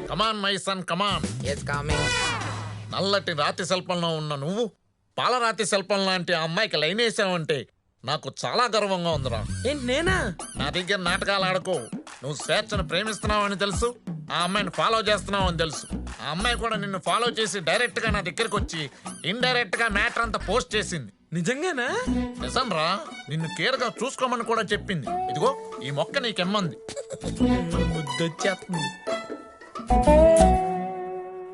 Come on my son come on. Yes coming. నల్లటి రాతి శిల్పంలో ఉన్న నువ్వు పాలరాతి శిల్పం లాంటి ఆ అమ్మాయికి లైన్ వేసావంటే నాకు చాలా గర్వంగా ఉందిరా. ఏంటి నేనా? నా దగ్గర నాటకాలు ఆడకు. నువ్వు స్వేచ్ఛను ప్రేమిస్తున్నావని తెలుసు, ఆ అమ్మాయిని ఫాలో చేస్తున్నావు అని తెలుసు. ఆ అమ్మాయి కూడా నిన్ను ఫాలో చేసి డైరెక్ట్ గా నా దగ్గరకు వచ్చి ఇండైరెక్ట్ గా మ్యాటర్ అంతా పోస్ట్ చేసింది. నిజంగానా? నిజం రా. నిన్ను కేర్ గా చూసుకోమని కూడా చెప్పింది. ఇదిగో ఈ మొక్క నీకెమ్మంది. ముద్దొచ్చేస్తుంది.